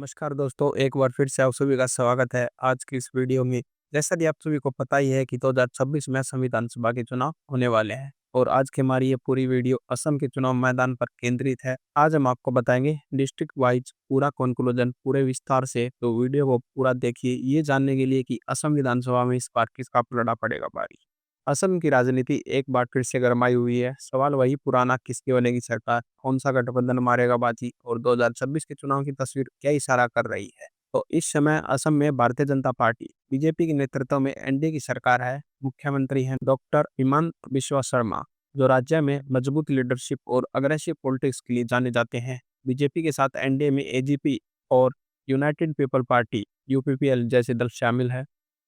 नमस्कार दोस्तों, एक बार फिर से आप सभी का स्वागत है आज की इस वीडियो में। जैसा कि आप सभी को पता ही है कि 2026 में असम विधानसभा के चुनाव होने वाले हैं और आज की हमारी ये पूरी वीडियो असम के चुनाव मैदान पर केंद्रित है। आज हम आपको बताएंगे डिस्ट्रिक्ट वाइज पूरा कंक्लूजन पूरे विस्तार से, तो वीडियो को पूरा देखिए ये जानने के लिए कि असम विधानसभा में इस बार किसका पलड़ा पड़ेगा भारी। असम की राजनीति एक बार फिर से गरमाई हुई है। सवाल वही पुराना, किसकी बनेगी सरकार, कौन सा गठबंधन मारेगा बाजी और 2026 के चुनाव की तस्वीर क्या इशारा कर रही है। तो इस समय असम में भारतीय जनता पार्टी बीजेपी के नेतृत्व में एनडीए की सरकार है। मुख्यमंत्री हैं डॉक्टर हिमंत बिस्वा शर्मा, जो राज्य में मजबूत लीडरशिप और अग्रेसिव पॉलिटिक्स के लिए जाने जाते हैं। बीजेपी के साथ एनडीए में एजीपी और यूनाइटेड पीपल पार्टी यूपीपीएल जैसे दल शामिल है।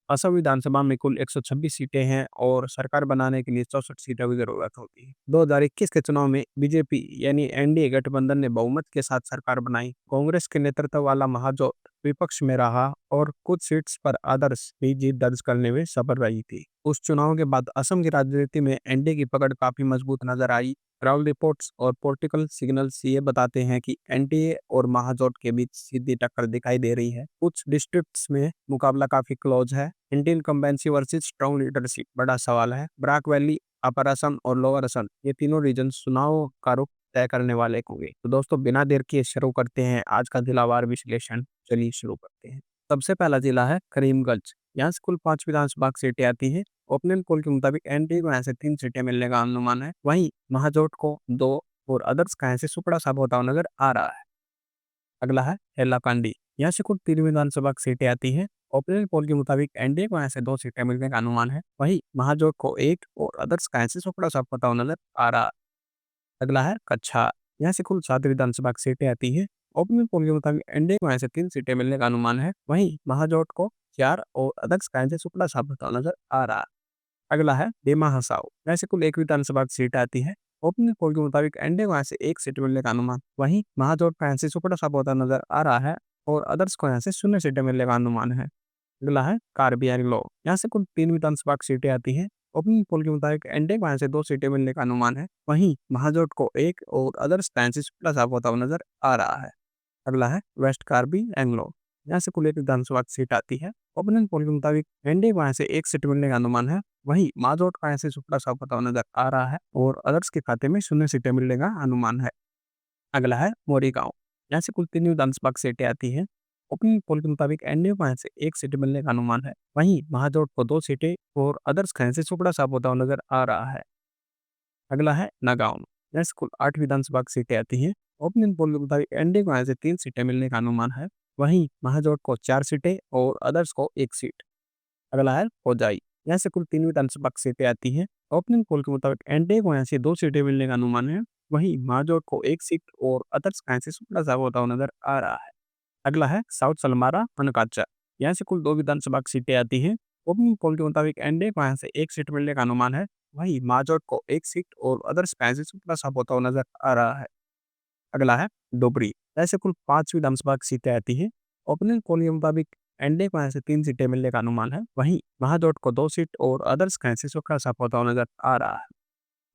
असम विधानसभा में कुल 126 सीटें हैं और सरकार बनाने के लिए 64 सीटों की जरूरत होती है। 2021 के चुनाव में बीजेपी यानी एनडीए गठबंधन ने बहुमत के साथ सरकार बनाई। कांग्रेस के नेतृत्व वाला महाजोट विपक्ष में रहा और कुछ सीट्स पर आदर्श भी जीत दर्ज करने में सफल रही थी। उस चुनाव के बाद असम की राजनीति में एनडीए की पकड़ काफी मजबूत नजर आई। ग्राउंड रिपोर्ट्स और पॉलिटिकल सिग्नल्स ये बताते हैं कि एनडीए और महाजोट के बीच सीधी टक्कर दिखाई दे रही है। कुछ डिस्ट्रिक्ट्स में मुकाबला काफी क्लोज है। Indian incumbency versus strong leadership बड़ा सवाल है। ब्राक वैली, अपर असम और लोअर असम, ये तीनों रीजन चुनाव का रुख तय करने वाले होंगे। तो दोस्तों बिना देर किए शुरू करते हैं आज का जिलावार विश्लेषण। चलिए शुरू करते हैं। सबसे पहला जिला है करीमगंज। यहाँ से कुल 5 विधानसभा सीटें आती है। ओपिनियन पोल के मुताबिक एनडीए को यहाँ से 3 सीटें मिलने का अनुमान है। वहीं महाजोट को 2 और अदर्स का यहाँ से सुपड़ा साफ होता हुआ नजर आ रहा है। अगला है हैलाकांडी। यहाँ से कुल 3 विधानसभा सीटें आती हैं। ओपिनियन पोल के मुताबिक एनडीए को यहाँ से 2 सीटें मिलने का अनुमान है। वहीं महाजोट को 1 और अदर्स का यहाँ से सुपड़ा साफ होता हुआ नजर आ रहा है। अगला है कच्छा। यहाँ से कुल 7 विधानसभा सीटें आती हैं। ओपिनियन पोल के मुताबिक एनडीए को यहाँ से 3 सीटें मिलने का अनुमान है। वहीं महाजोट को 4 और अदर्स का यहाँ से सुपड़ा साफ होता हुआ नजर आ रहा है। अगला है डिमा हसाओ। यहाँ से कुल 1 विधानसभा सीट आती है। ओपिनियन पोल के मुताबिक एनडीए को यहाँ से 1 सीट मिलने का अनुमान, वहीं महाजोट का यहाँ से सुपड़ा साफ होता नजर आ रहा है और अदर्स को यहाँ से 0 सीटें मिलने का अनुमान है। अगला है कार्बी एंग्लोंग। यहाँ से कुल 3 विधानसभा सीटें आती हैं। ओपिनियन पोल के मुताबिक एनडीए को यहाँ से 2 सीटें मिलने का अनुमान है। वहीं महाजोट को 1 और अदर्स का यहाँ से सुपड़ा साफ होता हुआ नजर आ रहा है। अगला है वेस्ट कार्बी एंग्लोंग। यहाँ से कुल 1 विधानसभा सीट आती है। ओपिनियन पोल के मुताबिक एनडीए को यहाँ से 1 सीट मिलने का अनुमान है। वहीं माजोट का यहाँ से सुपड़ा साफ होता हुआ नजर आ रहा है और अदर्स के खाते में 0 सीटें मिलने का अनुमान है। अगला है मोरीगांव। यहाँ से कुल 3 विधानसभा सीटें आती हैं। ओपिनियन पोल के मुताबिक एनडीए को यहाँ से 1 सीट मिलने का अनुमान है। वहीं महाजोट को 2 सीटें और अदर्स का यहाँ से सुपड़ा साफ होता हुआ नजर आ रहा है। अगला है नागाउन। यहाँ से कुल 8 विधानसभा सीटें आती हैं। ओपिनियन पोल के मुताबिक एनडीए को यहाँ से 3 सीटें मिलने का अनुमान है। वहीं महाजोट को 4 सीटें और अदर्स को 1 सीट। अगला है होजाई। यहाँ से कुल 3 विधानसभा सीटें आती हैं। ओपिनियन पोल के मुताबिक एनडीए को यहाँ से 2 सीटें मिलने का अनुमान है। वहीं महाजोट को 1 सीट और अदर्स का यहाँ से सुपड़ा साफ होता हुआ नजर आ रहा है। अगला है साउथ सलमारा मनकाचा। यहाँ से कुल 2 विधानसभा सीटें आती हैं। ओपिनियन पोल के मुताबिक एनडीए को यहाँ से 1 सीट मिलने का अनुमान है। वहीं महाजोट को 1 सीट और अदर्स का यहाँ से सुपड़ा साफ होता हुआ नजर आ रहा है। अगला है डोबरी। ऐसे कुल 5 विधानसभा सीटें आती हैं। ओपिनियन पोल के मुताबिक एनडीए को यहाँ से 3 सीटें मिलने का अनुमान है। वहीं महाजोट को 2 सीट और अदर्स का यहाँ से सुपड़ा साफ होता हुआ नजर आ रहा है।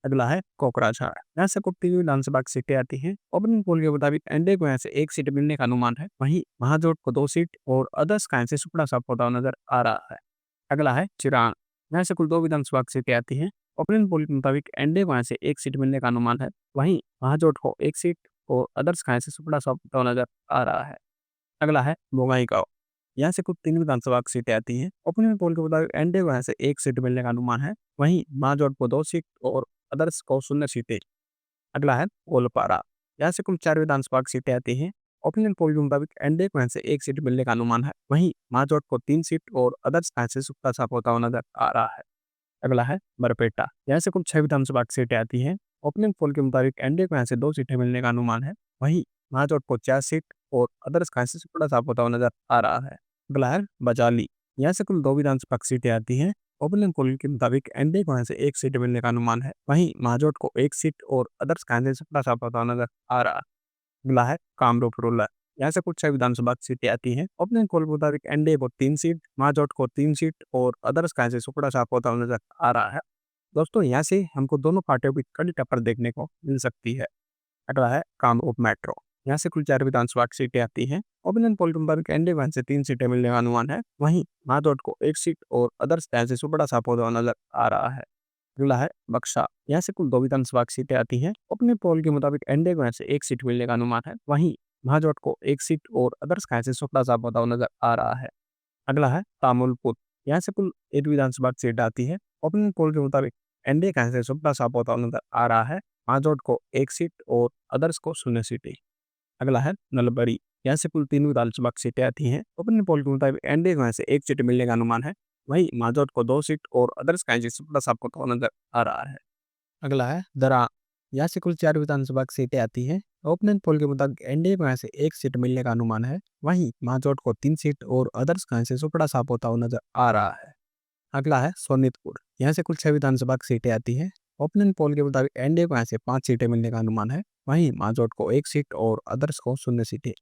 अगला है कोकराझार। यहाँ से कुल 3 विधानसभा सीटें आती हैं। ओपिनियन पोल के मुताबिक एनडीए को यहाँ से 1 सीट मिलने का अनुमान है। वहीं महाजोट को 2 सीट और अदर्स का यहाँ से सुपड़ा साफ होता हुआ नजर आ रहा है। अगला है चिरांग। यहाँ से कुल 2 विधानसभा सीटें आती हैं। ओपिनियन पोल के मुताबिक एनडीए को यहाँ से 1 सीट मिलने का अनुमान है। वहीं महाजोट को 1 सीट और अदर्स का यहाँ से सुपड़ा साफ होता हुआ नजर आ रहा है। अगला है बोंगाईगांव। यहाँ से कुल 3 विधानसभा सीटें आती हैं। ओपिनियन पोल के मुताबिक एनडीए को यहाँ से 1 सीट मिलने का अनुमान है। वहीं महाजोट को 2 सीट और अदर्स को 0 सीटें। अगला है गोलपारा। यहाँ से कुल 4 विधानसभा सीटें आती हैं। ओपिनियन पोल के मुताबिक एनडीए को यहाँ से 1 सीट मिलने का अनुमान है। वहीं महाजोट को 3 सीट और अदर्स का यहाँ से सुपड़ा साफ होता हुआ नजर आ रहा है। अगला है बरपेटा। यहाँ से कुल 6 विधानसभा सीटें आती हैं। ओपिनियन पोल के मुताबिक एनडीए को यहाँ से 2 सीटें मिलने का अनुमान है। वहीं महाजोट को 4 सीट और अदर्स का यहाँ से सुपड़ा साफ होता हुआ नजर आ रहा है। अगला है बजाली। यहाँ से कुल 2 विधानसभा सीटें आती हैं। ओपिनियन पोल के मुताबिक एनडीए को यहाँ से 1 सीट मिलने का अनुमान है। वहीं महाजोट को 1 सीट और अदर्स का यहाँ से सुपड़ा साफ होता हुआ नजर आ रहा है। अगला है कामरूप रूरल। यहाँ से कुछ 6 विधानसभा सीटें आती हैं। ओपिनियन पोल के मुताबिक एनडीए को 3 सीट, महाजोट को 3 सीट और अदर्स का यहाँ से सुपड़ा साफ होता हुआ नजर आ रहा है। दोस्तों यहाँ से हमको दोनों पार्टियों की कड़ी टक्कर देखने को मिल सकती है। अगला है कामरूप मेट्रो। यहाँ से कुल 4 विधानसभा की सीटें आती हैं। ओपिनियन पोल के मुताबिक एनडीए को यहाँ से 3 सीटें मिलने का अनुमान है। वहीं महाजोट को 1 सीट और अदर्स का यहाँ से बड़ा साफ होता हुआ नजर आ रहा है। अगला है बक्सा। यहाँ से कुल 2 विधानसभा की सीटें आती हैं। ओपिनियन पोल के मुताबिक एनडीए को यहाँ से 1 सीट मिलने का अनुमान है। वहीं महाजोट को 1 सीट और अदर्स का यहाँ से बड़ा साफ होता हुआ नजर आ रहा है। अगला है तामुलपुर। यहाँ से कुल 1 विधानसभा की सीट आती है। ओपिनियन पोल के मुताबिक एनडीए का यहाँ से बड़ा साफ होता हुआ नजर आ रहा है। महाजोट को 1 सीट और अदर्स को 0 सीटें। अगला है नलबरी। यहाँ से कुल 3 विधानसभा की सीटें आती हैं। ओपिनियन पोल के मुताबिक एनडीए को यहाँ से 1 सीट मिलने का अनुमान है। वहीं महाजोट को 2 सीट और अदर्स का यहाँ से बड़ा साफ होता हुआ नजर आ रहा है। अगला है दरा। यहाँ से कुल 4 विधानसभा की सीटें आती हैं। ओपिनियन पोल के मुताबिक एनडीए को यहाँ से 1 सीट मिलने का अनुमान है। वहीं महाजोट को 3 सीट और अदर्स का यहाँ से बड़ा साफ होता हुआ नजर आ रहा है। अगला है सोनितपुर। यहाँ से कुल 6 विधानसभा की सीटें आती हैं। ओपिनियन पोल के मुताबिक एनडीए को यहाँ से 5 सीटें मिलने का अनुमान है। वहीं महाजोट को 1 सीट और अदर्स को 0 सीटें।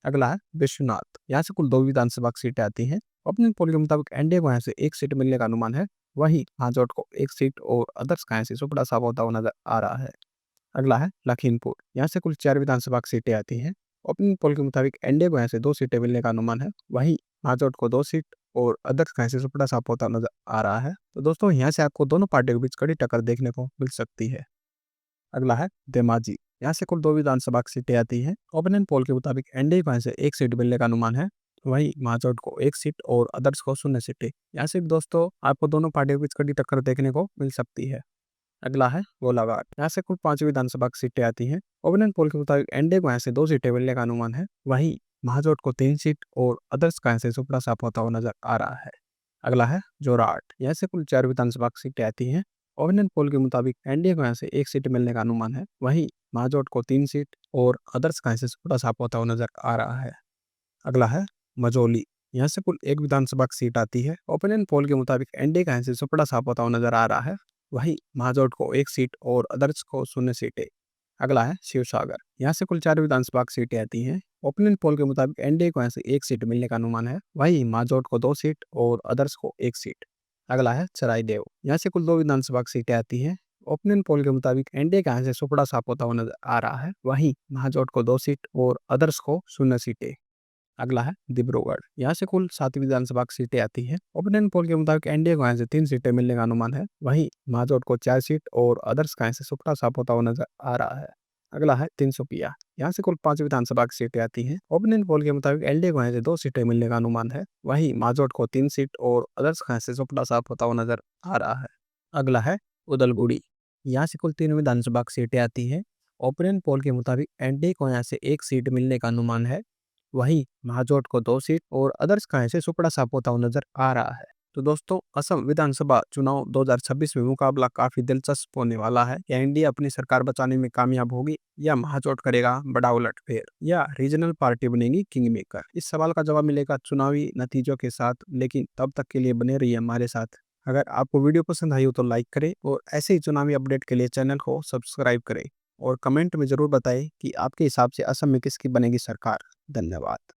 अगला है विश्वनाथ। यहाँ से कुल 2 विधानसभा की सीटें आती हैं। ओपिनियन पोल के मुताबिक एनडीए को यहाँ से 1 सीट मिलने का अनुमान है। वहीं महाजोट को 1 सीट और अदर्स का यहाँ से बड़ा साफ होता हुआ नजर आ रहा है। अगला है लखीमपुर। यहाँ से कुल 4 विधानसभा की सीटें आती हैं। ओपिनियन पोल के मुताबिक एनडीए को यहाँ से 2 सीटें मिलने का अनुमान है। वहीं महाजोट को 2 सीट और अदर्स का यहाँ से बड़ा साफ होता नजर आ रहा है। तो दोस्तों यहाँ से आपको दोनों पार्टियों के बीच कड़ी टक्कर देखने को मिल सकती है। अगला है धेमाजी। यहाँ से कुल 2 विधानसभा की सीटें आती हैं। ओपिनियन पोल के मुताबिक एनडीए को यहाँ से 1 सीट मिलने का अनुमान है। वहीं महाजोट को 1 सीट और अदर्स को 0 सीटें। यहाँ से दोस्तों आपको दोनों पार्टियों के बीच कड़ी टक्कर देखने को मिल सकती है। अगला है गोलाघाट। यहाँ से कुल 5 विधानसभा की सीटें आती हैं। ओपिनियन पोल के मुताबिक एनडीए को यहाँ से 2 सीटें मिलने का अनुमान है। वहीं महाजोट को 3 सीट और अदर्स का यहाँ से बड़ा साफ होता हुआ नजर आ रहा है। अगला है जोरहाट। यहाँ से कुल 4 विधानसभा की सीटें आती हैं। ओपिनियन पोल के मुताबिक एनडीए को यहाँ से 1 सीट मिलने का अनुमान है। वहीं महाजोट को 3 सीट और अदर्स का यहाँ से बड़ा साफ होता हुआ नजर आ रहा है। अगला है मझौली। यहाँ से कुल 1 विधानसभा की सीट आती है। ओपिनियन पोल के मुताबिक एनडीए का यहाँ से बड़ा साफ होता हुआ नजर आ रहा है। वहीं महाजोट को 1 सीट और अदर्स को 0 सीटें। अगला है शिवसागर। यहाँ से कुल 4 विधानसभा की सीटें आती हैं। ओपिनियन पोल के मुताबिक एनडीए को यहाँ से 1 सीट मिलने का अनुमान है। वहीं महाजोट को 2 सीट और अदर्स को 1 सीट। अगला है चराईदेव। यहाँ से कुल 2 विधानसभा की सीटें आती हैं। ओपिनियन पोल के मुताबिक एनडीए का यहाँ से बड़ा साफ होता हुआ नजर आ रहा है। वहीं महाजोट को 2 सीट और अदर्स को 0 सीटें। अगला है डिब्रूगढ़। यहाँ से कुल 7 विधानसभा की सीटें आती हैं। ओपिनियन पोल के मुताबिक एनडीए को यहाँ से 3 सीटें मिलने का अनुमान है। वहीं महाजोट को 4 सीट और अदर्स का यहाँ से बड़ा साफ होता हुआ नजर आ रहा है। अगला है तिनसुकिया। यहाँ से कुल 5 विधानसभा की सीटें आती हैं। ओपिनियन पोल के मुताबिक एनडीए को यहाँ से 2 सीटें मिलने का अनुमान है। वहीं महाजोट को 3 सीट और अदर्स का यहाँ से बड़ा साफ होता हुआ नजर आ रहा है। अगला है उदलगुड़ी। यहाँ से कुल 3 विधानसभा की सीटें आती हैं। ओपिनियन पोल के मुताबिक एनडीए को यहाँ से 1 सीट मिलने का अनुमान है। वहीं महाजोट को 2 सीट और अदर्स का यहाँ से बड़ा साफ होता हुआ नजर आ रहा है। तो दोस्तों असम विधानसभा चुनाव 2026 में मुकाबला काफी दिलचस्प होने वाला है। क्या एनडीए अपनी सरकार बचाने में कामयाब होगी या महाजोट करेगा बड़ा उलटफेर या रीजनल पार्टी बनेगी किंग मेकर? इस सवाल का जवाब मिलेगा चुनावी नतीजों के साथ। लेकिन तब तक के लिए बने रहिए हमारे साथ। अगर आपको वीडियो पसंद आई हो तो लाइक करें और ऐसे ही चुनावी अपडेट के लिए चैनल को सब्सक्राइब करें और कमेंट में जरूर बताएं कि आपके हिसाब से असम में किसकी बनेगी सरकार। धन्यवाद।